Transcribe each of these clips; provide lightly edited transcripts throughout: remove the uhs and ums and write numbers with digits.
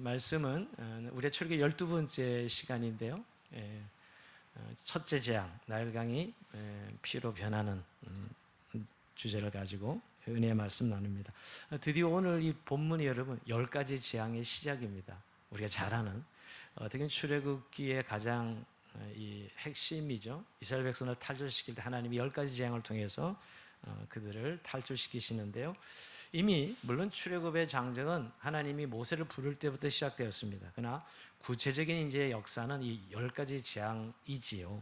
말씀은 우리의 출애굽기 12번째 시간인데요. 첫째 재앙, 나일강이 피로 변하는 주제를 가지고 은혜의 말씀 나눕니다. 드디어 오늘 이 본문이 여러분 10가지 재앙의 시작입니다. 우리가 잘 아는 어떻게 출애굽기의 가장 이 핵심이죠. 이스라엘 백성을 탈출시킬 때 하나님이 10가지 재앙을 통해서 그들을 탈출시키시는데요. 이미 물론 출애굽의 장정은 하나님이 모세를 부를 때부터 시작되었습니다. 그러나 구체적인 이제 역사는 이 10가지 재앙이지요.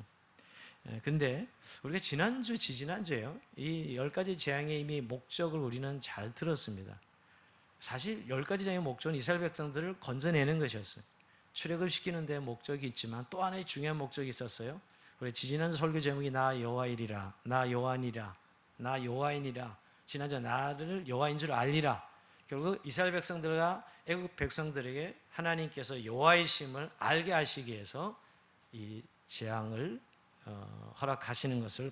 근데 우리가 지지난주에요. 이 10가지 재앙의 이미 목적을 우리는 잘 들었습니다. 사실 10가지 재앙의 목적은 이스라엘 백성들을 건져내는 것이었어요. 출애굽시키는 데 목적이 있지만 또 하나의 중요한 목적이 있었어요. 우리 지지난주 설교 제목이 나 여호와이리라, 나 여호와니라, 나 여호와이니라. 지난주 나를 여호와인 줄 알리라. 결국 이스라엘 백성들과 애국 백성들에게 하나님께서 여호와이심을 알게 하시기 위해서 이 재앙을 허락하시는 것을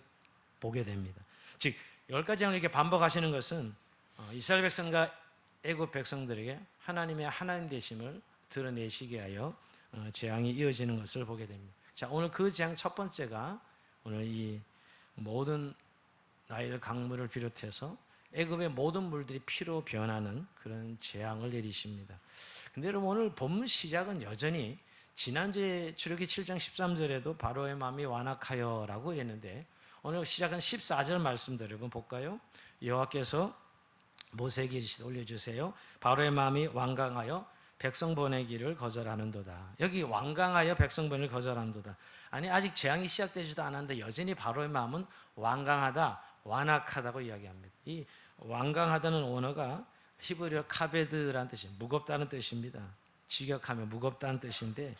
보게 됩니다. 즉 10가지 재앙을 이렇게 반복하시는 것은 이스라엘 백성과 애국 백성들에게 하나님의 하나님 되심을 드러내시게 하여 재앙이 이어지는 것을 보게 됩니다. 자, 오늘 그 재앙 첫 번째가 오늘 이 모든 나일 강물을 비롯해서 애굽의 모든 물들이 피로 변하는 그런 재앙을 내리십니다. 근데 여러분 오늘 본문 시작은 여전히 지난주에 출애굽기 7장 13절에도 바로의 마음이 완악하여라고 이랬는데 오늘 시작은 14절 말씀도 여러분 볼까요? 여호와께서 모세에게 이르시되 올려주세요. 바로의 마음이 완강하여 백성 보내기를 거절하는도다. 여기 완강하여 백성 보내기를 거절하는도다. 아니 아직 재앙이 시작되지도 않았는데 여전히 바로의 마음은 완강하다, 완악하다고 이야기합니다. 이 완강하다는 언어가 히브리어 카베드라는 뜻이 무겁다는 뜻입니다. 직역하면 무겁다는 뜻인데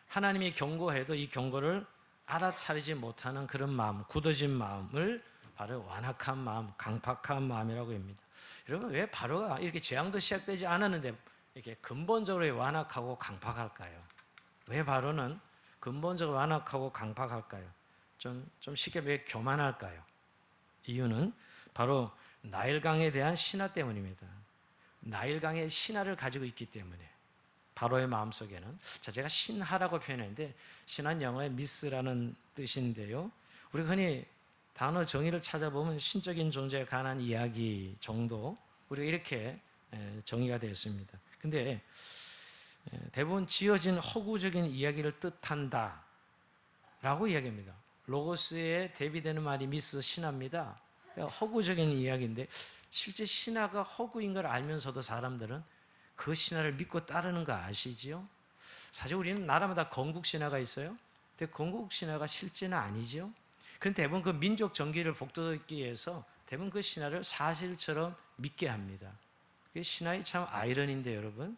하나님이 경고해도 이 경고를 알아차리지 못하는 그런 마음, 굳어진 마음을 바로 완악한 마음, 강팍한 마음이라고 합니다. 여러분 왜 바로가 이렇게 재앙도 시작되지 않았는데 이렇게 근본적으로 완악하고 강팍할까요? 왜 바로는 근본적으로 완악하고 강팍할까요? 좀 쉽게 왜 교만할까요? 이유는 바로 나일강에 대한 신화 때문입니다. 나일강의 신화를 가지고 있기 때문에 바로의 마음속에는 제가 신하라고 표현했는데 신화는 영어의 미스라는 뜻인데요. 우리가 흔히 단어 정의를 찾아보면 신적인 존재에 관한 이야기 정도 우리가 이렇게 정의가 되어 있습니다. 근데 대부분 지어진 허구적인 이야기를 뜻한다 라고 이야기합니다. 로고스에 대비되는 말이 미스 신화입니다. 그러니까 허구적인 이야기인데 실제 신화가 허구인 걸 알면서도 사람들은 그 신화를 믿고 따르는 거 아시지요? 사실 우리는 나라마다 건국 신화가 있어요. 근데 건국 신화가 실제는 아니지요. 그런데 대부분 그 민족 정기를 복돋기 위해서 대부분 그 신화를 사실처럼 믿게 합니다. 그게 신화의 참 아이러니인데 여러분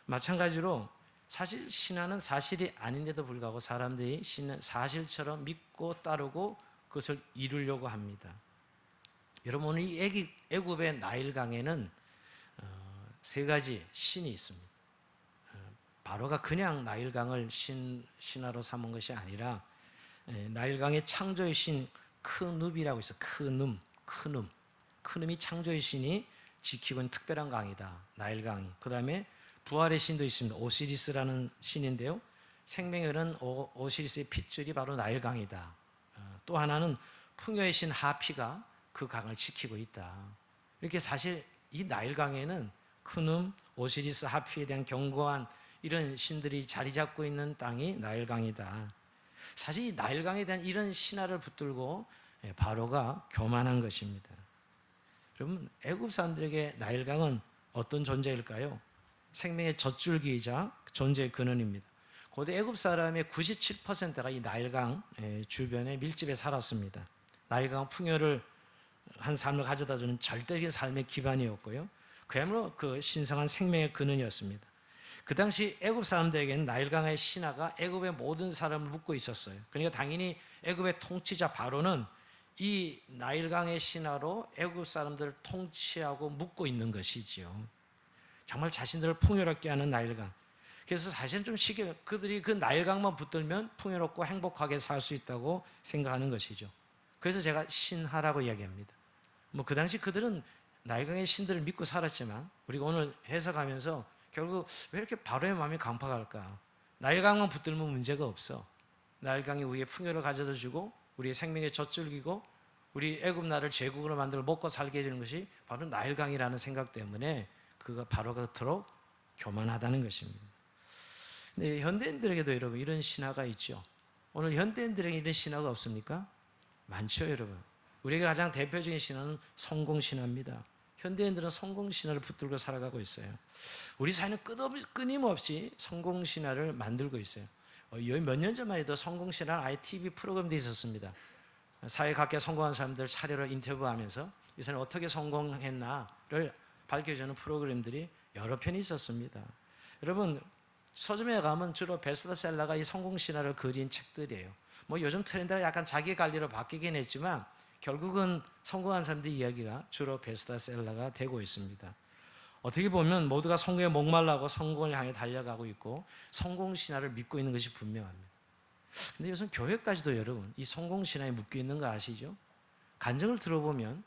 마찬가지로 사실 신화는 사실이 아닌데도 불구하고 사람들이 사실처럼 믿고 따르고 그것을 이루려고 합니다. 여러분 오늘 이 애굽의 나일강에는 세 가지 신이 있습니다. 바로가 그냥 나일강을 신화로 삼은 것이 아니라 나일강의 창조의 신 크눕이라고 있어요. 크눔이 창조의 신이 지키고 있는 특별한 강이다. 나일강이. 그 다음에 부활의 신도 있습니다. 오시리스라는 신인데요. 생명의 흐르는 오시리스의 핏줄이 바로 나일강이다. 또 하나는 풍요의 신 하피가 그 강을 지키고 있다. 이렇게 사실 이 나일강에는 크눔, 오시리스, 하피에 대한 견고한 이런 신들이 자리 잡고 있는 땅이 나일강이다. 사실 이 나일강에 대한 이런 신화를 붙들고 바로가 교만한 것입니다. 그러면 애굽 사람들에게 나일강은 어떤 존재일까요? 생명의 젖줄기이자 존재의 근원입니다. 고대 애굽 사람의 97%가 이 나일강 주변에 밀집해 살았습니다. 나일강 풍요를 한 삶을 가져다주는 절대적인 삶의 기반이었고요. 그야말로 그 신성한 생명의 근원이었습니다. 그 당시 애굽 사람들에게는 나일강의 신화가 애굽의 모든 사람을 묶고 있었어요. 그러니까 당연히 애굽의 통치자 바로는 이 나일강의 신화로 애굽 사람들을 통치하고 묶고 있는 것이지요. 정말 자신들을 풍요롭게 하는 나일강. 그래서 사실은 좀 쉽게 그들이 그 나일강만 붙들면 풍요롭고 행복하게 살 수 있다고 생각하는 것이죠. 그래서 제가 신하라고 이야기합니다. 그 당시 그들은 나일강의 신들을 믿고 살았지만 우리가 오늘 해석하면서 결국 왜 이렇게 바로의 마음이 강팍할까? 나일강만 붙들면 문제가 없어. 나일강이 우리의 풍요를 가져다 주고 우리의 생명의 젖줄기고 우리 애굽 나라를 제국으로 만들어 먹고 살게 해주는 것이 바로 나일강이라는 생각 때문에 그가 바로가 그토록 교만하다는 것입니다. 근데 현대인들에게도 여러분 이런 신화가 있죠. 오늘 현대인들에게 이런 신화가 없습니까? 많죠, 여러분. 우리가 가장 대표적인 신화는 성공신화입니다. 현대인들은 성공신화를 붙들고 살아가고 있어요. 우리 사회는 끊임없이 성공신화를 만들고 있어요. 여기 몇 년 전만 해도 성공신화는 아예 TV 프로그램도 있었습니다. 사회 각계 성공한 사람들 차례로 인터뷰하면서 이 사람이 어떻게 성공했나를 밝혀주는 프로그램들이 여러 편이 있었습니다. 여러분, 서점에 가면 주로 베스트셀러가 이 성공신화를 그린 책들이에요. 뭐 요즘 트렌드가 약간 자기 관리로 바뀌긴 했지만 결국은 성공한 사람들 이야기가 주로 베스트셀러가 되고 있습니다. 어떻게 보면 모두가 성공에 목말라고 성공을 향해 달려가고 있고 성공신화를 믿고 있는 것이 분명합니다. 근데 요즘 교회까지도 여러분 이 성공신화에 묶여 있는 거 아시죠? 간증을 들어보면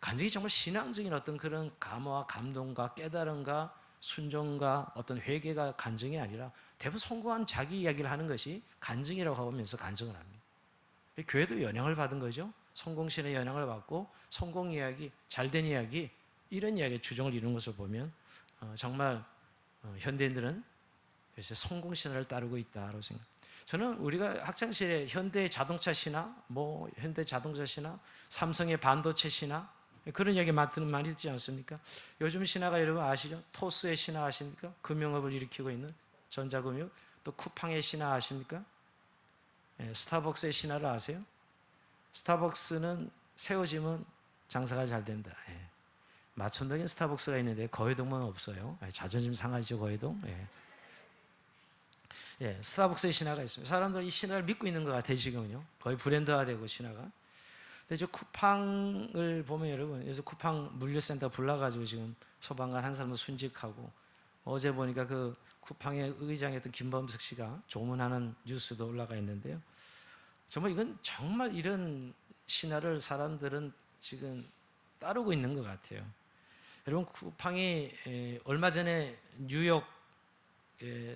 간증이 정말 신앙적인 어떤 그런 감화와 감동과 깨달음과 순종과 어떤 회개가 간증이 아니라 대부분 성공한 자기 이야기를 하는 것이 간증이라고 하면서 간증을 합니다. 교회도 영향을 받은 거죠. 성공신의 영향을 받고 성공 이야기, 잘된 이야기 이런 이야기에 주종을 이루는 것을 보면 정말 현대인들은 요새 성공신화를 따르고 있다고 생각합니다. 저는 우리가 학창시절에 현대 자동차 신화, 현대 자동차 신화, 삼성의 반도체 신화 그런 이야기 많이 듣지 않습니까? 요즘 신화가 여러분 아시죠? 토스의 신화 아십니까? 금융업을 일으키고 있는 전자금융. 또 쿠팡의 신화 아십니까? 스타벅스의 신화를 아세요? 스타벅스는 세워지면 장사가 잘 된다. 마천동에 스타벅스가 있는데 거회동만 없어요. 자존심 상하죠, 거회동. 스타벅스의 신화가 있습니다. 사람들은 이 신화를 믿고 있는 것 같아요, 지금은요. 거의 브랜드화되고 신화가. 근데 저 쿠팡을 보면 여러분, 그래서 쿠팡 물류센터 불러가지고 지금 소방관 한 사람도 순직하고 어제 보니까 그 쿠팡의 의장이었던 김범석 씨가 조문하는 뉴스도 올라가 있는데요. 정말 이건 정말 이런 신화를 사람들은 지금 따르고 있는 것 같아요. 여러분 쿠팡이 얼마 전에 뉴욕에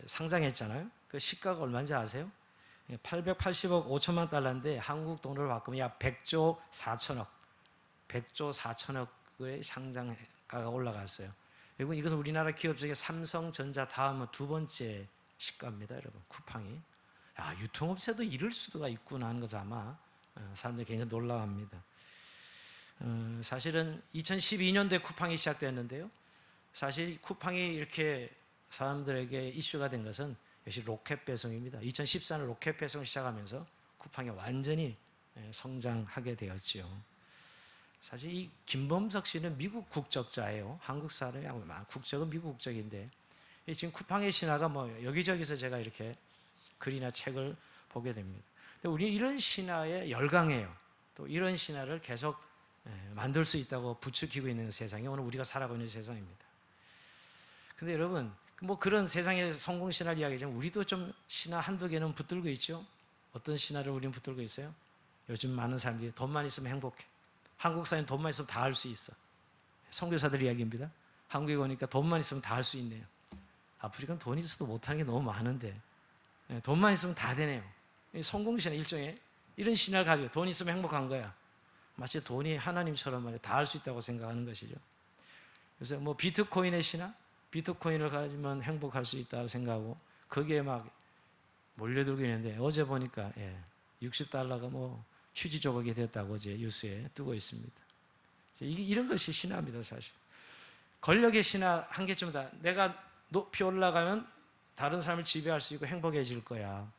상장했잖아요. 그 시가가 얼마인지 아세요? 880억 5천만 달러인데 한국 돈으로 바꾸면 약 100조 4천억 100조 4천억의 상장가가 올라갔어요. 여러분 이것은 우리나라 기업 중에 삼성전자 다음은 두 번째 시가입니다. 여러분 쿠팡이. 유통업체도 이럴 수가 있구나 하는 것을 아마 사람들이 굉장히 놀라워합니다. 사실은 2012년도에 쿠팡이 시작되었는데요. 사실 쿠팡이 이렇게 사람들에게 이슈가 된 것은 역시 로켓 배송입니다. 2014년 로켓 배송을 시작하면서 쿠팡이 완전히 성장하게 되었지요. 사실 이 김범석 씨는 미국 국적자예요. 한국 사람이 국적은 미국 국적인데 지금 쿠팡의 신화가 여기저기서 제가 이렇게 글이나 책을 보게 됩니다. 근데 우리는 이런 신화에 열광해요. 또 이런 신화를 계속 만들 수 있다고 부추기고 있는 세상이 오늘 우리가 살아가고 있는 세상입니다. 근데 여러분 그런 세상의 성공 신화를 이야기하지만 우리도 좀 신화 한두 개는 붙들고 있죠. 어떤 신화를 우리는 붙들고 있어요? 요즘 많은 사람들이 돈만 있으면 행복해. 한국 사회는 돈만 있으면 다 할 수 있어. 선교사들 이야기입니다. 한국에 오니까 돈만 있으면 다 할 수 있네요. 아프리카는 돈이 있어도 못하는 게 너무 많은데 돈만 있으면 다 되네요. 성공 신화 일종의 이런 신화를 가지고 돈 있으면 행복한 거야. 마치 돈이 하나님처럼 다 할 수 있다고 생각하는 것이죠. 그래서 비트코인의 신화, 비트코인을 가지면 행복할 수 있다고 생각하고 거기에 막 몰려들고 있는데 어제 보니까 $60가 휴지 조각이 됐다고 어제 뉴스에 뜨고 있습니다. 이런 것이 신화입니다, 사실. 권력의 신화 한계쯤이다. 내가 높이 올라가면 다른 사람을 지배할 수 있고 행복해질 거야.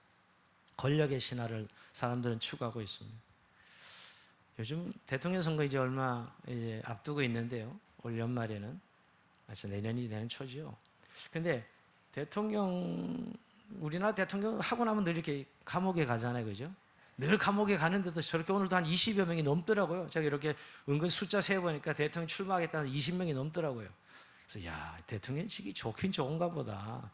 권력의 신화를 사람들은 추구하고 있습니다. 요즘 대통령 선거 이제 얼마 앞두고 있는데요. 올 연말에는 내년이 내년 초죠. 근데 우리나라 대통령 하고 나면 늘 이렇게 감옥에 가잖아요, 그죠? 늘 감옥에 가는데도 저렇게 오늘도 한 20여 명이 넘더라고요. 제가 이렇게 은근 숫자 세어보니까 대통령 출마하겠다는 20명이 넘더라고요. 그래서 대통령직이 좋긴 좋은가 보다.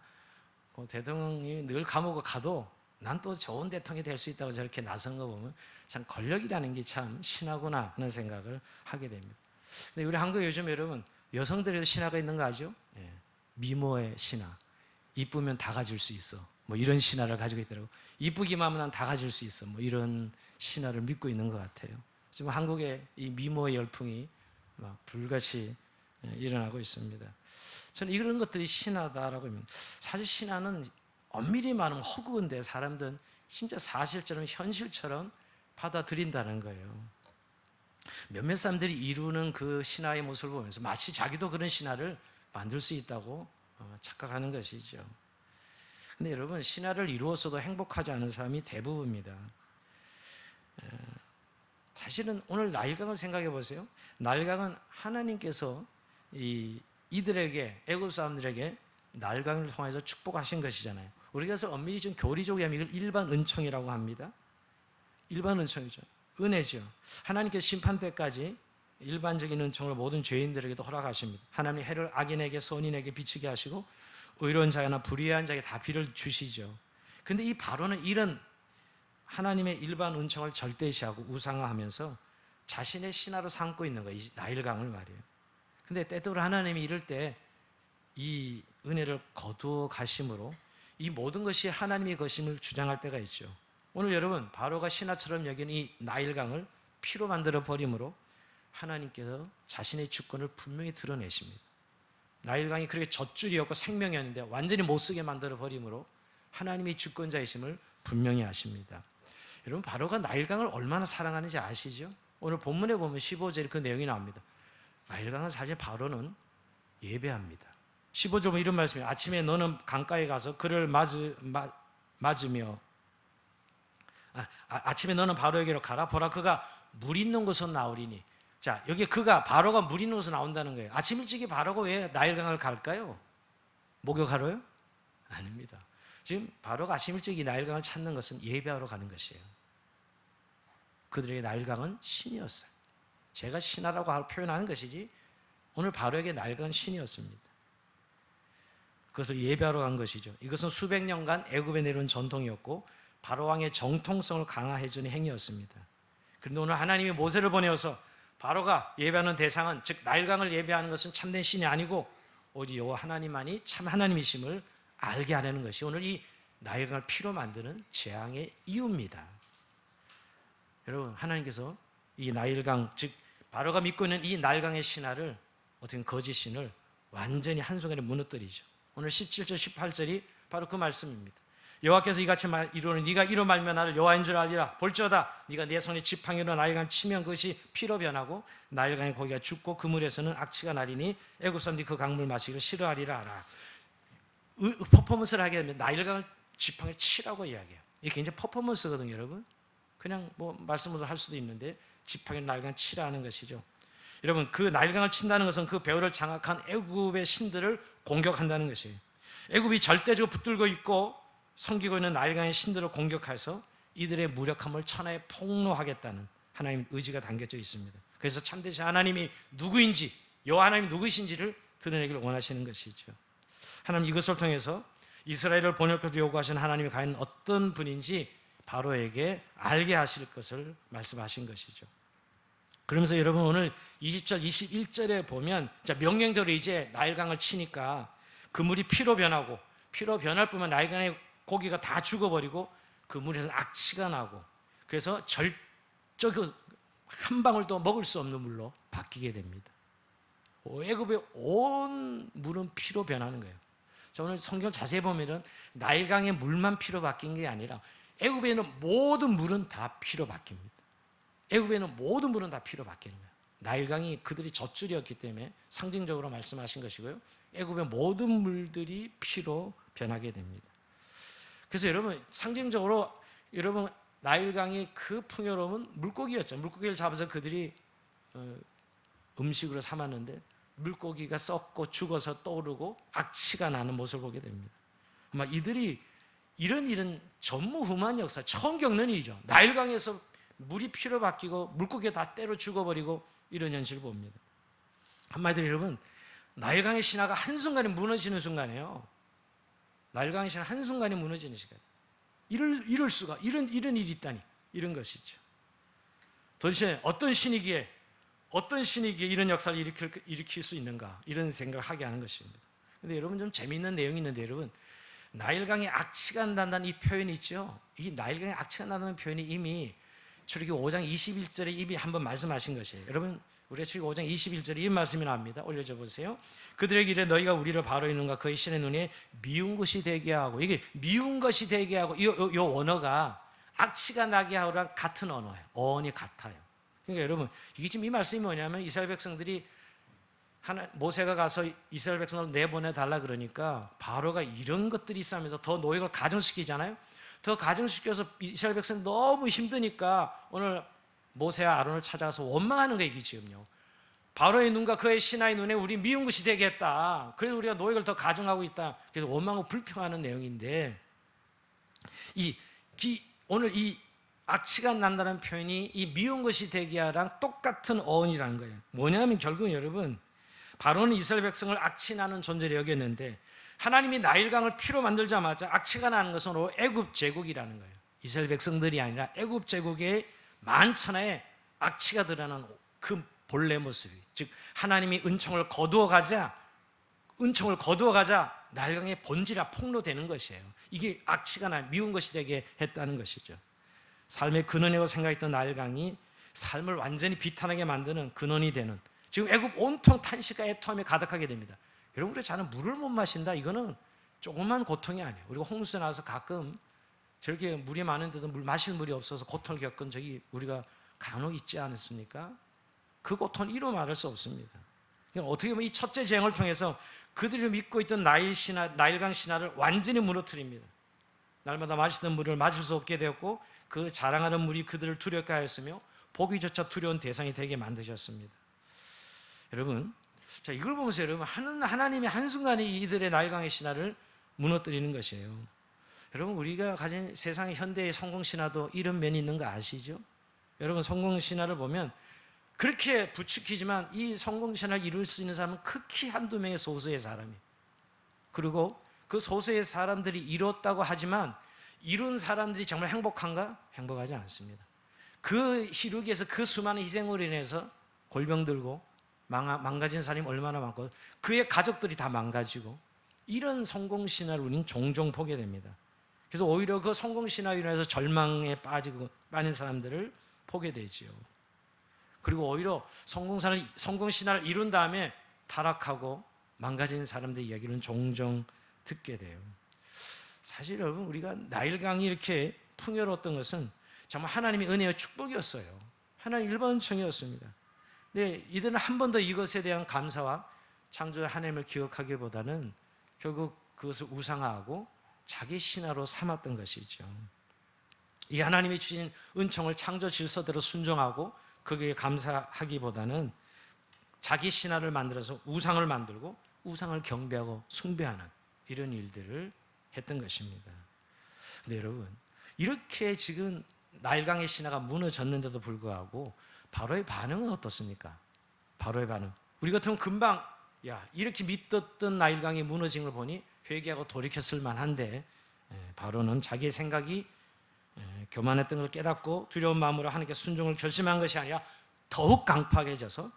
대통령이 늘 감옥에 가도 난 또 좋은 대통령이 될 수 있다고 저렇게 나선 거 보면 참 권력이라는 게 참 신화구나 하는 생각을 하게 됩니다. 근데 우리 한국 요즘 여러분 여성들에도 신화가 있는 거 아죠? 미모의 신화, 이쁘면 다 가질 수 있어, 뭐 이런 신화를 가지고 있더라고. 이쁘기만 하면 난 다 가질 수 있어, 뭐 이런 신화를 믿고 있는 것 같아요. 지금 한국의 이 미모의 열풍이 막 불같이 일어나고 있습니다. 저는 이런 것들이 신화다라고 합니다. 사실 신화는 엄밀히 말하면 허구인데 사람들은 진짜 사실처럼 현실처럼 받아들인다는 거예요. 몇몇 사람들이 이루는 그 신화의 모습을 보면서 마치 자기도 그런 신화를 만들 수 있다고 착각하는 것이죠. 근데 여러분, 신화를 이루어서도 행복하지 않은 사람이 대부분입니다. 사실은 오늘 나일강을 생각해 보세요. 나일강은 하나님께서 이들에게, 애굽 사람들에게 나일강을 통해서 축복하신 것이잖아요. 우리가 그래서 엄밀히 좀 교리적으로 하면 이걸 일반 은총이라고 합니다. 일반 은총이죠. 은혜죠. 하나님께서 심판 때까지 일반적인 은총을 모든 죄인들에게도 허락하십니다. 하나님이 해를 악인에게 선인에게 비추게 하시고 의로운 자나 불의한 자에게 다 비를 주시죠. 그런데 이 바로는 이런 하나님의 일반 은총을 절대시하고 우상화하면서 자신의 신화로 삼고 있는 거예요. 이 나일강을 말이에요. 근데 때때로 하나님이 이럴 때 이 은혜를 거두어 가심으로 이 모든 것이 하나님의 것임을 주장할 때가 있죠. 오늘 여러분, 바로가 신화처럼 여긴 이 나일강을 피로 만들어 버림으로 하나님께서 자신의 주권을 분명히 드러내십니다. 나일강이 그렇게 젖줄이었고 생명이었는데 완전히 못쓰게 만들어 버림으로 하나님의 주권자이심을 분명히 하십니다. 여러분, 바로가 나일강을 얼마나 사랑하는지 아시죠? 오늘 본문에 보면 15절에 그 내용이 나옵니다. 나일강은 사실 바로는 예배합니다. 15절 보면 이런 말씀이에요. 아침에 너는 강가에 가서 그를 맞으며 아침에 너는 바로에게로 가라. 보라, 그가 물 있는 곳으로 나오리니. 자, 여기 바로가 물 있는 곳으로 나온다는 거예요. 아침 일찍이 바로가 왜 나일강을 갈까요? 목욕하러요? 아닙니다. 지금 바로가 아침 일찍이 나일강을 찾는 것은 예배하러 가는 것이에요. 그들에게 나일강은 신이었어요. 제가 신하라고 표현하는 것이지 오늘 바로에게 나일강은 신이었습니다. 그래서 예배하러 간 것이죠. 이것은 수백 년간 애굽에 내려온 전통이었고 바로 왕의 정통성을 강화해 주는 행위였습니다. 그런데 오늘 하나님이 모세를 보내어서 바로가 예배하는 대상은, 즉 나일강을 예배하는 것은 참된 신이 아니고 오직 여호와 하나님만이 참 하나님이심을 알게 하려는 것이 오늘 이 나일강을 피로 만드는 재앙의 이유입니다. 여러분, 하나님께서 이 나일강, 즉 바로가 믿고 있는 이 나일강의 신화를, 어떻게 거짓 신을 완전히 한순간에 무너뜨리죠. 오늘 17절 18절이 바로 그 말씀입니다. 여호와께서 이같이 이루는 네가 이로 말면 나를 여호와인 줄 알리라. 볼지어다 네가 내 손에 지팡이로 나일강을 치면 그것이 피로 변하고 나일강의 고기가 죽고 그 물에서는 악취가 나리니 애굽 사람들이 그 강물 마시기를 싫어하리라 하라. 퍼포먼스를 하게 되면 나일강을 지팡이로 치라고 이야기해요. 이게 굉장히 퍼포먼스거든요, 여러분. 그냥 뭐 말씀으로 할 수도 있는데 지팡이로 나일강을 치라는 것이죠. 여러분, 그 나일강을 친다는 것은 그 배후를 장악한 애굽의 신들을 공격한다는 것이에요. 애굽이 절대적으로 붙들고 있고 섬기고 있는 나일강의 신들을 공격해서 이들의 무력함을 천하에 폭로하겠다는 하나님의 의지가 담겨져 있습니다. 그래서 참되신 하나님이 누구인지, 여호와 하나님이 누구이신지를 드러내기를 원하시는 것이죠. 하나님 이것을 통해서 이스라엘을 번역해서 요구하신 하나님이 과연 어떤 분인지 바로에게 알게 하실 것을 말씀하신 것이죠. 그러면서 여러분, 오늘 20절 21절에 보면 명령대로 이제 나일강을 치니까 그 물이 피로 변하고, 피로 변할 뿐만 나일강의 고기가 다 죽어버리고 그 물에서 악취가 나고, 그래서 절적 한 방울도 먹을 수 없는 물로 바뀌게 됩니다. 애굽의 온 물은 피로 변하는 거예요. 자, 오늘 성경 자세히 보면은 나일강의 물만 피로 바뀐 게 아니라 애굽에 있는 모든 물은 다 피로 바뀝니다. 애굽에 있는 모든 물은 다 피로 바뀌는 거예요. 나일강이 그들이 젖줄이었기 때문에 상징적으로 말씀하신 것이고요. 애굽의 모든 물들이 피로 변하게 됩니다. 그래서 여러분, 상징적으로 여러분, 나일강의 그 풍요로움은 물고기였죠. 물고기를 잡아서 그들이 음식으로 삼았는데 물고기가 썩고 죽어서 떠오르고 악취가 나는 모습을 보게 됩니다. 아마 이들이 이런 전무후무한 역사, 처음 겪는 일이죠. 나일강에서 물이 피로 바뀌고 물고기가 다 때려 죽어버리고 이런 현실을 봅니다. 한마디로 여러분, 나일강의 신화가 한순간에 무너지는 순간이에요. 나일강의 신화 한순간에 무너지는 시간. 이럴 수가, 이런 일이 있다니, 이런 것이죠. 도대체 어떤 신이기에 이런 역사를 일으킬 수 있는가, 이런 생각을 하게 하는 것입니다. 근데 여러분 좀 재미있는 내용이 있는데, 여러분 나일강에 악취가 난다는 이 표현이 있죠. 이 나일강에 악취가 난다는 표현이 이미 출애굽기 5장 21절에 이미 한번 말씀하신 것이에요. 여러분 우리가 출애굽기 5장 21절에 이 말씀이 나옵니다. 올려줘 보세요. 그들에게 이르 너희가 우리를 바로의 눈과 그의 신의 눈에 미운 것이 되게 하고, 이게 미운 것이 되게 하고, 이 언어가 악취가 나게 하고랑 같은 언어예요. 어원이 같아요. 그러니까 여러분 이게 지금 이 말씀이 뭐냐면, 이스라엘 백성들이 모세가 가서 이스라엘 백성을 내보내 달라 그러니까 바로가 이런 것들이 있으면서 더 노역을 가중시키잖아요. 더 가중시켜서 이스라엘 백성이 너무 힘드니까 오늘 모세와 아론을 찾아가서 원망하는 거예요. 이게 지금요, 바로의 눈과 그의 신하의 눈에 우리 미운 것이 되겠다, 그래서 우리가 노역을 더 가중하고 있다, 그래서 원망하고 불평하는 내용인데, 오늘 이 악취가 난다는 표현이 이 미운 것이 되게 하랑 똑같은 어원이라는 거예요. 뭐냐면 결국은 여러분, 바로는 이스라엘 백성을 악취 나는 존재로 여겼는데, 하나님이 나일강을 피로 만들자마자 악취가 나는 것은 애굽 제국이라는 거예요. 이스라엘 백성들이 아니라 애굽 제국의 만천하에 악취가 드러나는 그 본래 모습이, 즉 하나님이 은총을 거두어 가자 나일강의 본질이 폭로되는 것이에요. 이게 악취가 나 미운 것이 되게 했다는 것이죠. 삶의 근원이라고 생각했던 나일강이 삶을 완전히 비탄하게 만드는 근원이 되는, 지금 애굽 온통 탄식과 애통함이 가득하게 됩니다. 여러분 우리가 자는 물을 못 마신다, 이거는 조그만 고통이 아니에요. 우리가 홍수에 나와서 가끔 저렇게 물이 많은데도 마실 물이 없어서 고통을 겪은 적이 우리가 간혹 있지 않습니까? 그 고통은 이루 말할 수 없습니다. 그러니까 어떻게 보면 이 첫째 재앙을 통해서 그들이 믿고 있던 나일강 신화를 완전히 무너뜨립니다. 날마다 마시던 물을 마실 수 없게 되었고, 그 자랑하는 물이 그들을 두렵게 하였으며 보기조차 두려운 대상이 되게 만드셨습니다. 여러분, 자, 이걸 보면서 여러분, 하나님이 한순간에 이들의 나일강의 신화를 무너뜨리는 것이에요. 여러분, 우리가 가진 세상의 현대의 성공신화도 이런 면이 있는 거 아시죠? 여러분, 성공신화를 보면 그렇게 부추기지만 이 성공신화를 이룰 수 있는 사람은 극히 한두 명의 소수의 사람이에요. 그리고 그 소수의 사람들이 이뤘다고 하지만 이룬 사람들이 정말 행복한가? 행복하지 않습니다. 그 희루기에서 그 수많은 희생으로 인해서 골병 들고 망가진 사람이 얼마나 많고, 그의 가족들이 다 망가지고, 이런 성공신화를 우리는 종종 보게 됩니다. 그래서 오히려 그 성공신화로 인해서 절망에 빠진 사람들을 보게 되지요. 그리고 오히려 성공신화를 이룬 다음에 타락하고 망가진 사람들의 이야기를 종종 듣게 돼요. 사실 여러분, 우리가 나일강이 이렇게 풍요로웠던 것은 정말 하나님의 은혜와 축복이었어요. 하나님의 일반청이었습니다. 근데 이들은 한 번 더 이것에 대한 감사와 창조의 하나님을 기억하기보다는 결국 그것을 우상화하고 자기 신화로 삼았던 것이죠. 이 하나님이 주신 은총을 창조 질서대로 순종하고 거기에 감사하기보다는 자기 신화를 만들어서 우상을 만들고 우상을 경배하고 숭배하는 이런 일들을 했던 것입니다. 근데 여러분, 이렇게 지금 나일강의 신화가 무너졌는데도 불구하고 바로의 반응은 어떻습니까? 바로의 반응, 우리 같으면 금방 이렇게 믿었던 나일강이 무너진 걸 보니 회개하고 돌이켰을 만한데, 바로는 자기의 생각이 교만했던 걸 깨닫고 두려운 마음으로 하나님께 순종을 결심한 것이 아니라 더욱 강팍해져서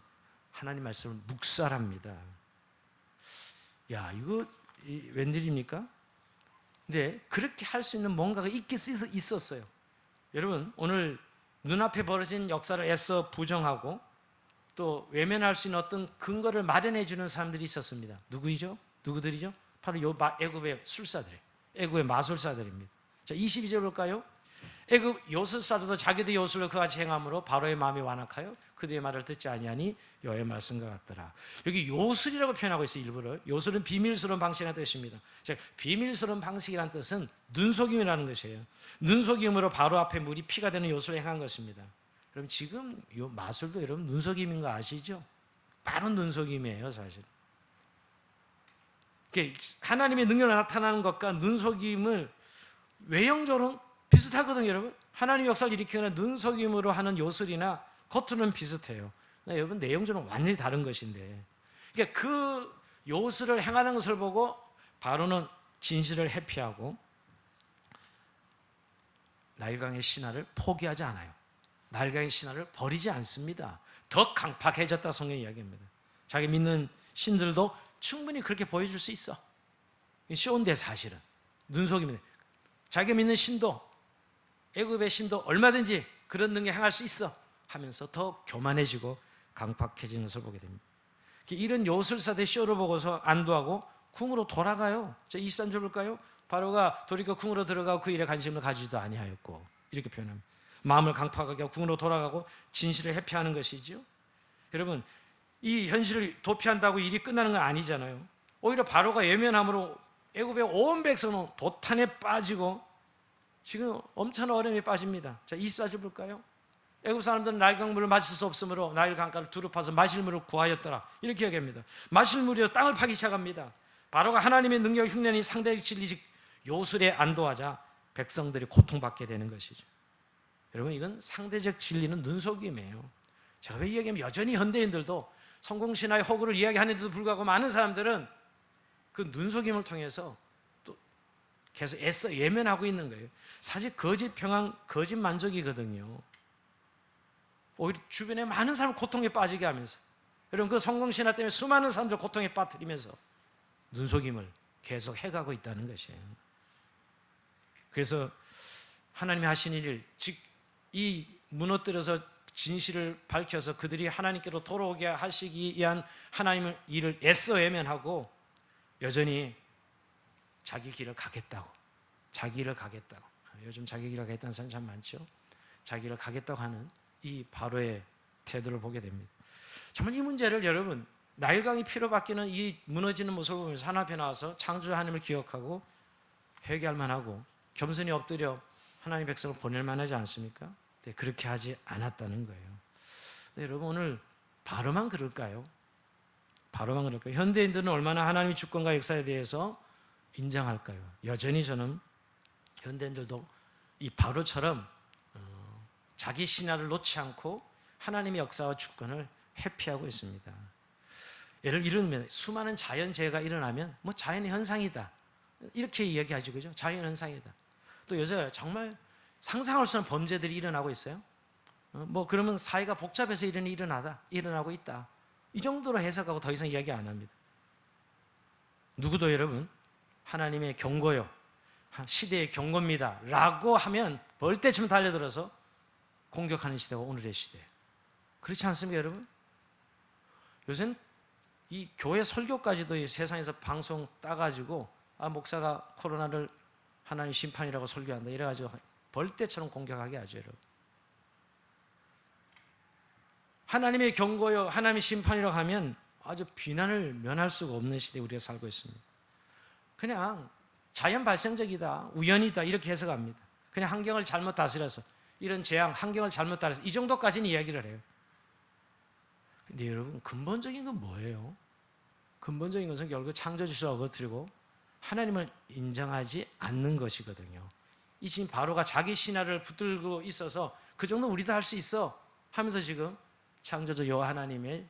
하나님 말씀을 묵살합니다. 이거 웬일입니까? 근데 그렇게 할 수 있는 뭔가가 있었어요. 여러분, 오늘 눈앞에 벌어진 역사를 애써 부정하고 또 외면할 수 있는 어떤 근거를 마련해 주는 사람들이 있었습니다. 누구들이죠? 바로 애굽의 술사들이에요. 애굽의 마술사들입니다. 자, 22절 볼까요? 애굽 요술사들도 자기들의 요술로 그같이 행함으로 바로의 마음이 완악하여 그들의 말을 듣지 아니하니 여호와의 말씀과 같더라. 여기 요술이라고 표현하고 있어요. 일부러. 요술은 비밀스러운 방식이라는 뜻입니다. 즉, 비밀스러운 방식이라는 뜻은 눈속임이라는 것이에요. 눈속임으로 바로 앞에 물이 피가 되는 요술을 행한 것입니다. 그럼 지금 이 마술도 여러분 눈속임인 거 아시죠? 빠른 눈속임이에요, 사실. 하나님의 능력이 나타나는 것과 눈속임을 외형적으로 비슷하거든요, 여러분. 하나님 역사를 일으키는 눈속임으로 하는 요술이나 겉으로는 비슷해요. 여러분, 내용적으로 완전히 다른 것인데, 그러니까 그 요술을 행하는 것을 보고 바로는 진실을 회피하고 나일강의 신화를 포기하지 않아요. 나일강의 신화를 버리지 않습니다. 더 강팍해졌다 성경이 이야기합니다. 자기 믿는 신들도 충분히 그렇게 보여줄 수 있어. 쇼인데 사실은 눈속임인데 자기가 믿는 신도, 애굽의 신도 얼마든지 그런 능력 행할 수 있어 하면서 더 교만해지고 강팍해지는 것을 보게 됩니다. 이런 요술사대 쇼를 보고서 안도하고 궁으로 돌아가요. 자, 23절 볼까요? 바로가 돌이켜 궁으로 들어가고 그 일에 관심을 가지지도 아니하였고, 이렇게 표현합니다. 마음을 강팍하게 하고 궁으로 돌아가고 진실을 회피하는 것이죠. 여러분, 이 현실을 도피한다고 일이 끝나는 건 아니잖아요. 오히려 바로가 예면함으로 애굽의 온 백성은 도탄에 빠지고 지금 엄청난 어려움에 빠집니다. 자, 24절 볼까요? 애굽 사람들은 나일강물을 마실 수 없으므로 나일 강가를 두루 파서 마실 물을 구하였더라, 이렇게 얘기합니다. 마실 물이어 땅을 파기 시작합니다. 바로가 하나님의 능력 흉내니 상대적 진리 즉 요술에 안도하자 백성들이 고통받게 되는 것이죠. 여러분, 이건 상대적 진리는 눈속임이에요. 제가 왜 이야기하면 여전히 현대인들도 성공신화의 허구를 이야기하는데도 불구하고 많은 사람들은 그 눈속임을 통해서 또 계속 애써 예면하고 있는 거예요. 사실 거짓 평안, 거짓 만족이거든요. 오히려 주변에 많은 사람을 고통에 빠지게 하면서, 여러분, 그 성공신화 때문에 수많은 사람들 고통에 빠뜨리면서 눈속임을 계속 해가고 있다는 것이에요. 그래서 하나님이 하신 일, 즉 이 무너뜨려서 진실을 밝혀서 그들이 하나님께로 돌아오게 하시기 위한 하나님의 일을 애써 외면하고 여전히 자기 길을 가겠다고, 요즘 자기 길을 가겠다는 사람이 참 많죠. 자기 길을 가겠다고 하는 이 바로의 태도를 보게 됩니다. 정말 이 문제를 여러분, 나일강이 피로 바뀌는 이 무너지는 모습을 보면서 하나 앞에 나와서 창조주 하나님을 기억하고 회개할 만하고 겸손히 엎드려 하나님 백성을 보낼 만하지 않습니까? 네, 그렇게 하지 않았다는 거예요. 네, 여러분, 오늘 바로만 그럴까요? 현대인들은 얼마나 하나님의 주권과 역사에 대해서 인정할까요? 여전히 저는 현대인들도 이 바로처럼 자기 신화를 놓지 않고 하나님의 역사와 주권을 회피하고 있습니다. 예를 들면 수많은 자연재해가 일어나면 뭐 자연의 현상이다, 이렇게 이야기하죠. 그죠? 자연 현상이다. 또 요새 정말 상상할 수 없는 범죄들이 일어나고 있어요. 뭐 그러면 사회가 복잡해서 이런 일이 일어나고 있다, 이 정도로 해석하고 더 이상 이야기 안 합니다. 누구도 여러분 하나님의 경고요, 시대의 경고입니다 라고 하면 벌떼처럼 달려들어서 공격하는 시대가 오늘의 시대예요. 그렇지 않습니까, 여러분? 요새는 이 교회 설교까지도 이 세상에서 방송 따가지고 목사가 코로나를 하나님 심판이라고 설교한다 이래가지고 벌떼처럼 공격하게 하죠. 여러분, 하나님의 경고요, 하나님의 심판이라고 하면 아주 비난을 면할 수가 없는 시대에 우리가 살고 있습니다. 그냥 자연 발생적이다, 우연이다, 이렇게 해석합니다. 그냥 환경을 잘못 다스려서 이런 재앙, 환경을 잘못 따라서 이 정도까지는 이야기를 해요. 근데 여러분, 근본적인 건 뭐예요? 근본적인 것은 결국 창조주를 어거뜨리고 하나님을 인정하지 않는 것이거든요. 이 지금 바로가 자기 신화를 붙들고 있어서 그 정도 우리도 할 수 있어 하면서 지금 창조주 여호와 하나님의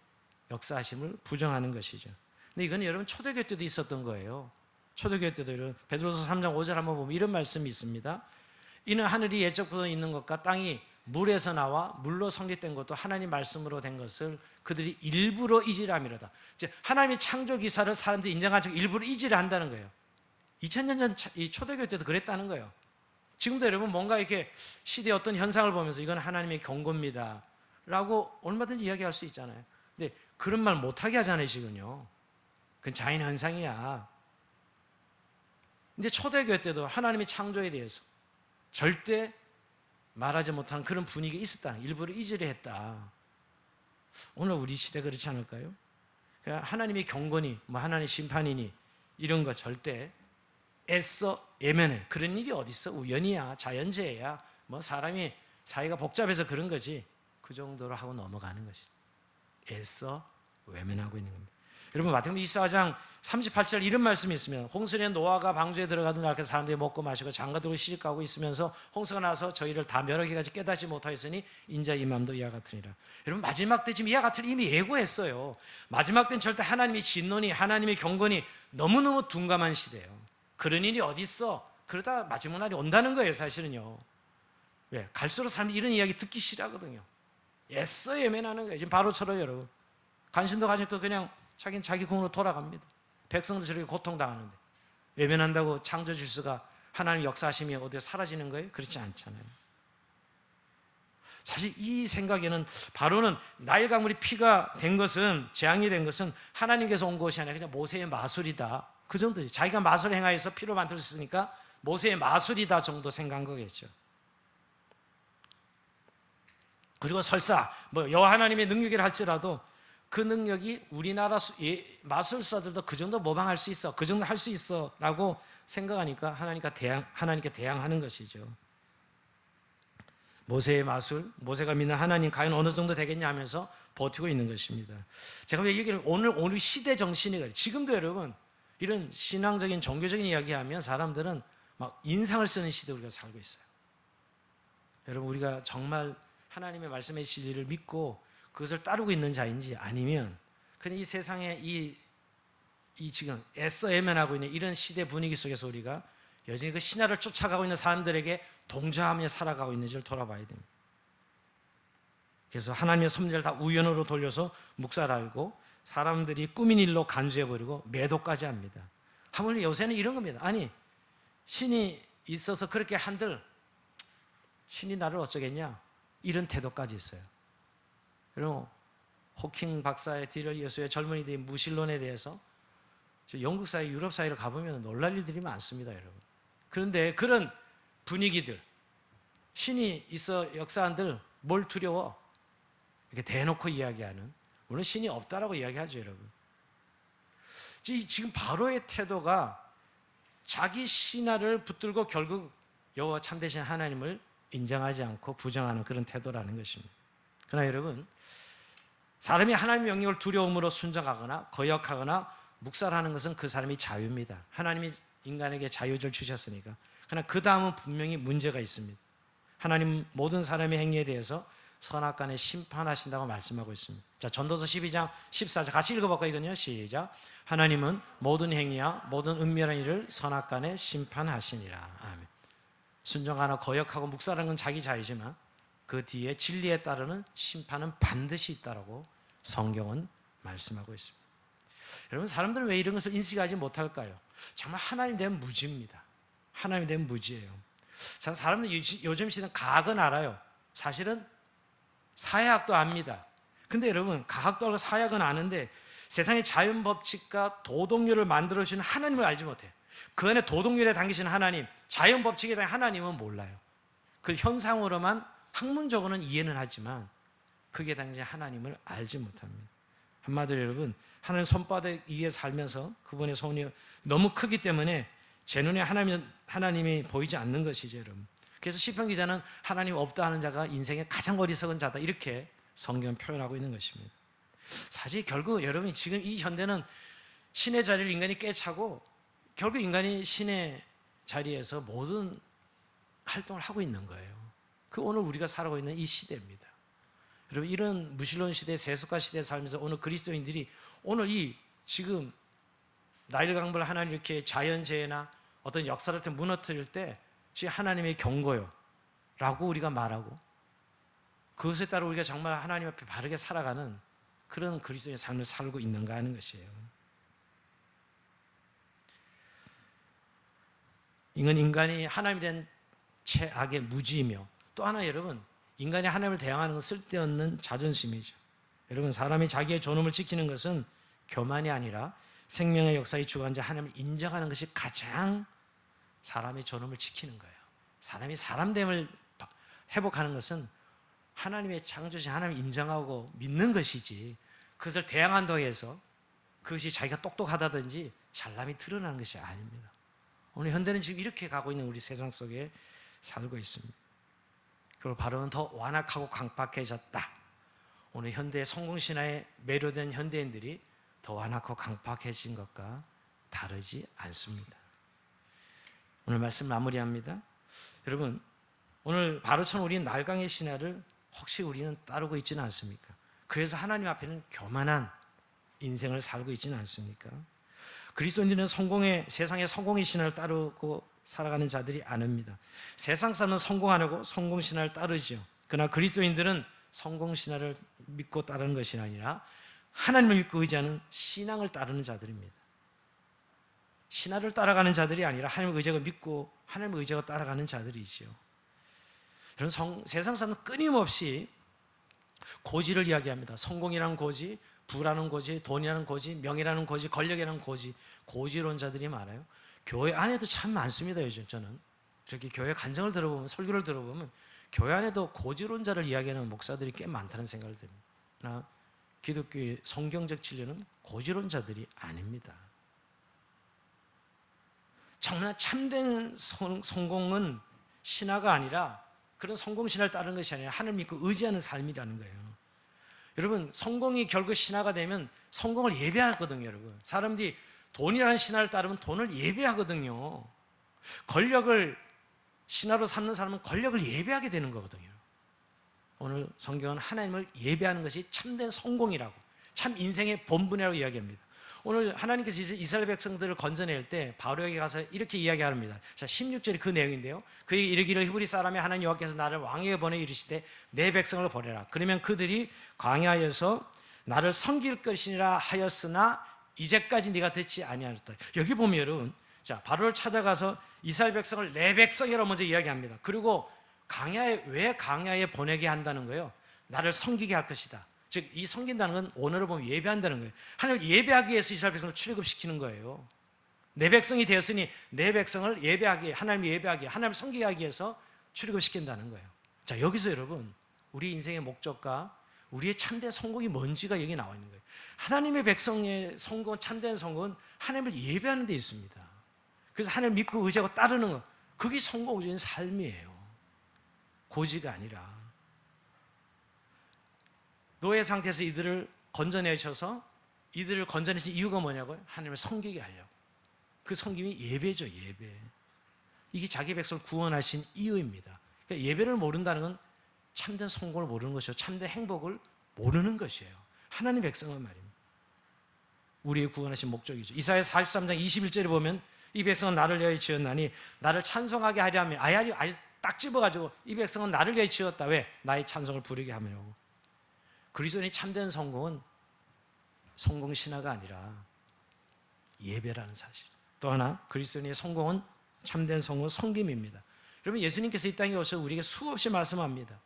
역사하심을 부정하는 것이죠. 근데 이건 여러분 초대교회 때도 있었던 거예요. 초대교회 때도 이런 베드로서 3장 5절 한번 보면 이런 말씀이 있습니다. 이는 하늘이 예적부터 있는 것과 땅이 물에서 나와 물로 성립된 것도 하나님 말씀으로 된 것을 그들이 일부러 이지함이로다. 이제 하나님의 창조 기사를 사람들이 인정하지 일부러 이지를 한다는 거예요. 2000년 전 이 초대교회 때도 그랬다는 거예요. 지금도 여러분 뭔가 이렇게 시대의 어떤 현상을 보면서 이건 하나님의 경고입니다 라고 얼마든지 이야기할 수 있잖아요. 근데 그런 말 못하게 하잖아요, 지금요. 그건 자연 현상이야. 근데 초대교회 때도 하나님의 창조에 대해서 절대 말하지 못하는 그런 분위기가 있었다. 일부러 이지를 했다. 오늘 우리 시대 그렇지 않을까요? 그러니까 하나님의 경고니 뭐 하나님의 심판이니 이런 거 절대 애써 예면해. 그런 일이 어디 있어? 우연이야, 자연재해야, 뭐 사람이 사회가 복잡해서 그런 거지, 그 정도로 하고 넘어가는 것이 애써 외면하고 있는 겁니다. 여러분, 마태복음 24장 38절 이런 말씀이 있으면 홍수에 노아가 방주에 들어가던 날 사람들이 먹고 마시고 장가들고 시집가고 있으면서 홍수가 나서 저희를 다 멸하기까지 깨닫지 못하였으니 인자 임함도 이와 같으니라. 여러분, 마지막 때 지금 이와 같을 이미 예고했어요. 마지막 때는 절대 하나님의 진노니 하나님의 경고니 너무너무 둔감한 시대예요. 그런 일이 어디 있어? 그러다 마지막 날이 온다는 거예요, 사실은요. 왜? 갈수록 사람들이 이런 이야기 듣기 싫어하거든요. 애써 예면하는 거예요. 지금 바로처럼 여러분 관심도 가지고 그냥 자기는 자기 궁으로 돌아갑니다. 백성들 저렇게 고통당하는데 외면한다고 창조 질서가 하나님 역사하심이 어디에 사라지는 거예요? 그렇지 않잖아요. 사실 이 생각에는 바로는 나일 강물이 피가 된 것은, 재앙이 된 것은 하나님께서 온 것이 아니라 그냥 모세의 마술이다, 그 정도지. 자기가 마술 행하여서 피로 만들었으니까 모세의 마술이다 정도 생각한 거겠죠. 그리고 설사 여호와 하나님의 능력이라 할지라도 그 능력이 우리나라 마술사들도 그 정도 모방할 수 있어, 그 정도 할 수 있어 라고 생각하니까 하나님께 대항하는 것이죠. 모세의 마술, 모세가 믿는 하나님 과연 어느 정도 되겠냐 하면서 버티고 있는 것입니다. 제가 왜 얘기를, 오늘 시대 정신이 그래요. 지금도 여러분 이런 신앙적인 종교적인 이야기하면 사람들은 막 인상을 쓰는 시대에 우리가 살고 있어요. 여러분, 우리가 정말 하나님의 말씀의 진리를 믿고 그것을 따르고 있는 자인지, 아니면 그냥 이 세상에 이 지금 애써 애면하고 있는 이런 시대 분위기 속에서 우리가 여전히 그 신화를 쫓아가고 있는 사람들에게 동조하며 살아가고 있는지를 돌아봐야 됩니다. 그래서 하나님의 섭리를 다 우연으로 돌려서 묵살하고 사람들이 꾸민 일로 간주해버리고 매도까지 합니다. 하물며 요새는 이런 겁니다. 아니, 신이 있어서 그렇게 한들 신이 나를 어쩌겠냐, 이런 태도까지 있어요. 여러분, 호킹 박사의 뒤를 이어서 젊은이들이 무신론에 대해서 영국 사회, 유럽 사회를 가보면 놀랄 일들이 많습니다, 여러분. 그런데 그런 분위기들, 신이 있어 역사한들 뭘 두려워? 이렇게 대놓고 이야기하는, 물론 신이 없다라고 이야기하죠, 여러분. 지금 바로의 태도가 자기 신화를 붙들고 결국 여호와 참되신 하나님을 인정하지 않고 부정하는 그런 태도라는 것입니다. 그러나 여러분, 사람이 하나님의 명령을 두려움으로 순종하거나 거역하거나 묵살하는 것은 그 사람이 자유입니다. 하나님이 인간에게 자유를 주셨으니까. 그러나 그 다음은 분명히 문제가 있습니다. 하나님 모든 사람의 행위에 대해서 선악간에 심판하신다고 말씀하고 있습니다. 자, 전도서 12장 14절 같이 읽어볼까요? 이건요, 시작. 하나님은 모든 행위와 모든 은밀한 일을 선악간에 심판하시니라. 아멘. 순종하나 거역하고 묵살하는 건 자기 자유지만 그 뒤에 진리에 따르는 심판은 반드시 있다라고 성경은 말씀하고 있습니다. 여러분, 사람들은 왜 이런 것을 인식하지 못할까요? 정말 하나님 대한 무지입니다. 하나님 대한 무지예요. 사람들 요즘 시대는 과학은 알아요. 사실은 사회학도 압니다. 근데 여러분, 과학도 알고 사회학은 아는데 세상의 자연 법칙과 도덕률을 만들어주시는 하나님을 알지 못해요. 그 안에 도덕률에 담기시는 하나님, 자연 법칙에 대한 하나님은 몰라요. 그 현상으로만 학문적으로는 이해는 하지만 그게 당시 하나님을 알지 못합니다. 한마디로 여러분, 하나님 손바닥 위에 살면서 그분의 손이 너무 크기 때문에 제 눈에 하나님이 보이지 않는 것이죠, 여러분. 그래서 시편 기자는 하나님 없다 하는 자가 인생의 가장 어리석은 자다, 이렇게 성경은 표현하고 있는 것입니다. 사실 결국 여러분이 지금 이 현대는 신의 자리를 인간이 꿰차고 결국 인간이 신의 자리에서 모든 활동을 하고 있는 거예요. 그 오늘 우리가 살아가고 있는 이 시대입니다. 여러분, 이런 무신론 시대, 세속화 시대에 살면서 오늘 그리스도인들이 오늘 이 지금 나일 강물 하나님 이렇게 자연재해나 어떤 역사를 무너뜨릴 때 지금 하나님의 경고요 라고 우리가 말하고 그것에 따라 우리가 정말 하나님 앞에 바르게 살아가는 그런 그리스도의 삶을 살고 있는가 하는 것이에요. 이건 인간이 하나님에 대한 최악의 무지이며, 또 하나 여러분, 인간이 하나님을 대항하는 건 쓸데없는 자존심이죠. 여러분, 사람이 자기의 존엄을 지키는 것은 교만이 아니라 생명의 역사의 주관자 하나님을 인정하는 것이 가장 사람의 존엄을 지키는 거예요. 사람이 사람됨을 회복하는 것은 하나님의 창조신 하나님을 인정하고 믿는 것이지, 그것을 대항한다고 해서 그것이 자기가 똑똑하다든지 잘남이 드러나는 것이 아닙니다. 오늘 현대는 지금 이렇게 가고 있는 우리 세상 속에 살고 있습니다. 그리고 바로는 더 완악하고 강팍해졌다. 오늘 현대의 성공신화에 매료된 현대인들이 더 완악하고 강팍해진 것과 다르지 않습니다. 오늘 말씀 마무리합니다. 여러분, 오늘 바로처럼 우리는 날강의 신화를 혹시 우리는 따르고 있지는 않습니까? 그래서 하나님 앞에는 교만한 인생을 살고 있지는 않습니까? 그리스도인들은 세상의 성공의 신화를 따르고 살아가는 자들이 아닙니다. 세상 사람은 성공 안 하고 성공 신화를 따르죠. 그러나 그리스도인들은 성공 신화를 믿고 따르는 것이 아니라 하나님을 믿고 의지하는 신앙을 따르는 자들입니다. 신화를 따라가는 자들이 아니라 하나님의 의지가 믿고 하나님의 의지가 따라가는 자들이지요. 이런 세상 사람은 끊임없이 고지를 이야기합니다. 성공이라는 고지, 부라는 고지, 돈이라는 고지, 명예라는 고지, 권력이라는 고지, 고지론자들이 많아요. 교회 안에도 참 많습니다. 요즘 저는 이렇게 교회 간증을 들어보면, 설교를 들어보면 교회 안에도 고지론자를 이야기하는 목사들이 꽤 많다는 생각을 듭니다. 그러나 기독교의 성경적 진리는 고지론자들이 아닙니다. 정말 참된 성공은 신화가 아니라, 그런 성공 신화를 따르는 것이 아니라 하나님 믿고 의지하는 삶이라는 거예요. 여러분, 성공이 결국 신화가 되면 성공을 예배하거든요. 여러분, 사람들이 돈이라는 신화를 따르면 돈을 예배하거든요. 권력을 신화로 삼는 사람은 권력을 예배하게 되는 거거든요. 오늘 성경은 하나님을 예배하는 것이 참된 성공이라고, 참 인생의 본분이라고 이야기합니다. 오늘 하나님께서 이스라엘 백성들을 건져낼 때 바로에게 가서 이렇게 이야기합니다. 자, 16절이 그 내용인데요. 그에게 이르기를 히브리 사람이 하나님 여호와께서 나를 왕에게 보내 이르시되 내 백성을 보내라. 그러면 그들이 광야에서 나를 섬길 것이니라 하였으나 이제까지 네가 듣지 아니하였다. 여기 보면 여러분, 자, 바로를 찾아가서 이스라엘 백성을 내 백성이라고 먼저 이야기합니다. 그리고 왜 강야에 보내게 한다는 거예요? 나를 섬기게 할 것이다. 즉, 이 섬긴다는 건 원어로 보면 예배한다는 거예요. 하나님을 예배하기 위해서 이스라엘 백성을 출애굽시키는 거예요. 내 백성이 되었으니 내 백성을 예배하기, 하나님을 예배하기, 하나님을 섬기게 하기 위해서 출애굽시킨다는 거예요. 자, 여기서 여러분, 우리 인생의 목적과 우리의 참된 성공이 뭔지가 여기 나와 있는 거예요. 하나님의 백성의 성공, 참된 성공은 하나님을 예배하는 데 있습니다. 그래서 하나님을 믿고 의지하고 따르는 것, 그게 성공적인 삶이에요. 고지가 아니라. 노예 상태에서 이들을 건져내셔서, 이들을 건져내신 이유가 뭐냐고요? 하나님을 섬기게 하려고. 그 섬김이 예배죠. 예배. 이게 자기 백성을 구원하신 이유입니다. 그러니까 예배를 모른다는 건 참된 성공을 모르는 것이요, 참된 행복을 모르는 것이에요. 하나님 백성은 말입니다. 우리의 구원하신 목적이죠. 이사야 43장 21절에 보면 이 백성은 나를 위하여 지었나니 나를 찬송하게 하려 하며, 아예 딱 집어가지고 이 백성은 나를 위하여 지었다. 왜? 나의 찬송을 부르게 하려고. 그리스도인이 참된 성공은 성공 신화가 아니라 예배라는 사실. 또 하나, 그리스도인의 성공은, 참된 성공은 섬김입니다. 여러분, 예수님께서 이 땅에 오셔서 우리에게 수없이 말씀합니다.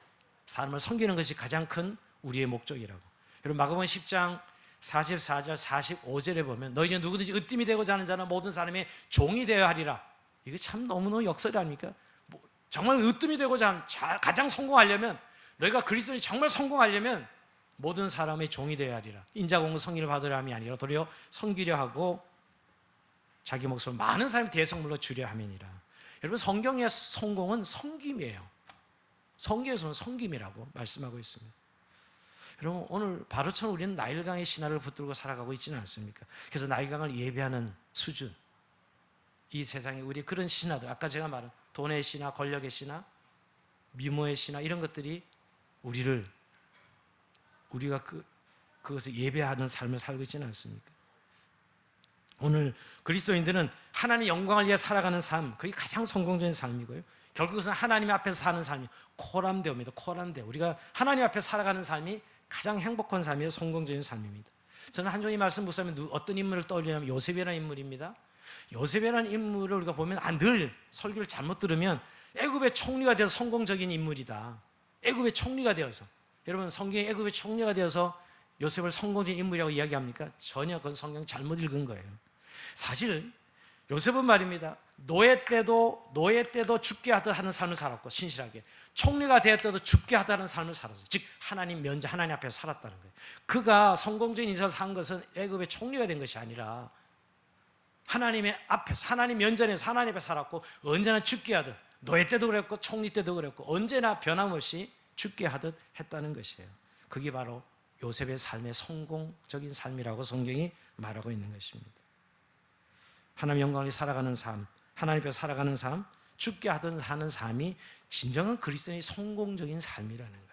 사람을 섬기는 것이 가장 큰 우리의 목적이라고. 여러분, 마가복음 10장 44절 45절에 보면 너희 중 누구든지 으뜸이 되고자 하는 자는 모든 사람의 종이 되어야 하리라. 이거 참 너무너무 역설이 아닙니까? 정말 으뜸이 되고자 하는, 가장 성공하려면, 너희가 그리스도인이 정말 성공하려면 모든 사람의 종이 되어야 하리라. 인자공은 성의를 받으려 함이 아니라 도리어 섬기려 하고 자기 목숨을 많은 사람의 대성물로 주려 함이니라. 여러분, 성경의 성공은 섬김이에요. 성경에서는 섬김이라고 말씀하고 있습니다. 여러분, 오늘 바로처럼 우리는 나일강의 신화를 붙들고 살아가고 있지는 않습니까? 그래서 나일강을 예배하는 수준, 이 세상에 우리 그런 신화들, 아까 제가 말한 돈의 신화, 권력의 신화, 미모의 신화, 이런 것들이 우리가 그것을 예배하는 삶을 살고 있지는 않습니까? 오늘 그리스도인들은 하나님의 영광을 위해 살아가는 삶, 그게 가장 성공적인 삶이고요. 결국 그것은 하나님 앞에서 사는 삶이 코람데오입니다. 코람데오. 우리가 하나님 앞에 살아가는 삶이 가장 행복한 삶이에요. 성공적인 삶입니다. 저는 한종이 말씀 묵상하면 어떤 인물을 떠올리냐면 요셉이라는 인물입니다. 요셉이라는 인물을 우리가 보면 늘 설교를 잘못 들으면 애굽의 총리가 되어서 성공적인 인물이다. 애굽의 총리가 되어서. 여러분, 성경에 애굽의 총리가 되어서 요셉을 성공적인 인물이라고 이야기합니까? 전혀 그건 성경 잘못 읽은 거예요. 사실 요셉은 말입니다, 노예 때도 죽게 하는 삶을 살았고, 신실하게 총리가 되었다도 죽게 하는 삶을 살았어요. 즉 하나님 면제, 하나님 앞에 살았다는 거예요. 그가 성공적인 인생을 산 것은 애굽의 총리가 된 것이 아니라 하나님의 앞에서, 하나님 면전에서 하나님 앞에 살았고, 언제나 죽게 하듯, 노예 때도 그랬고 총리 때도 그랬고 언제나 변함없이 죽게 하듯 했다는 것이에요. 그게 바로 요셉의 삶의 성공적인 삶이라고 성경이 말하고 있는 것입니다. 하나님 영광을 살아가는 삶, 하나님 앞에 살아가는 삶, 죽게 하듯 하는 삶이 진정한 그리스도인의 성공적인 삶이라는 거예요.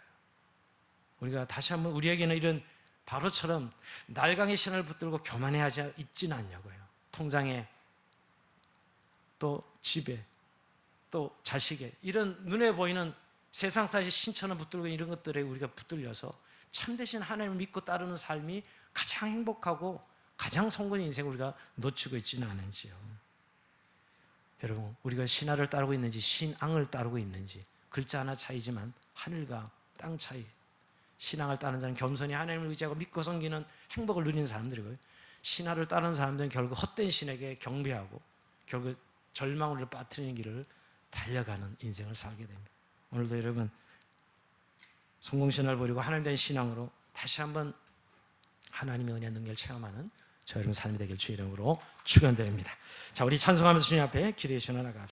우리가 다시 한번 우리에게는 이런 바로처럼 날강의 신을 붙들고 교만해하지 있지는 않냐고요. 통장에, 또 집에, 또 자식에, 이런 눈에 보이는 세상사의 신천을 붙들고 이런 것들에 우리가 붙들려서 참되신 하나님을 믿고 따르는 삶이 가장 행복하고 가장 성공의 인생을 우리가 놓치고 있지는 않은지요. 여러분, 우리가 신하를 따르고 있는지 신앙을 따르고 있는지 글자 하나 차이지만 하늘과 땅 차이. 신앙을 따르는 자는 겸손히 하나님을 의지하고 믿고 섬기는 행복을 누리는 사람들이고요, 신하를 따르는 사람들은 결국 헛된 신에게 경배하고 결국 절망으로 빠뜨리는 길을 달려가는 인생을 살게 됩니다. 오늘도 여러분, 성공신화를 버리고 하나님 된 신앙으로 다시 한번 하나님의 은혜 능력을 체험하는 저 여러분 삶이 되길 주 이름으로 축원드립니다. 자, 우리 찬송하면서 주님 앞에 기도의 시간 나가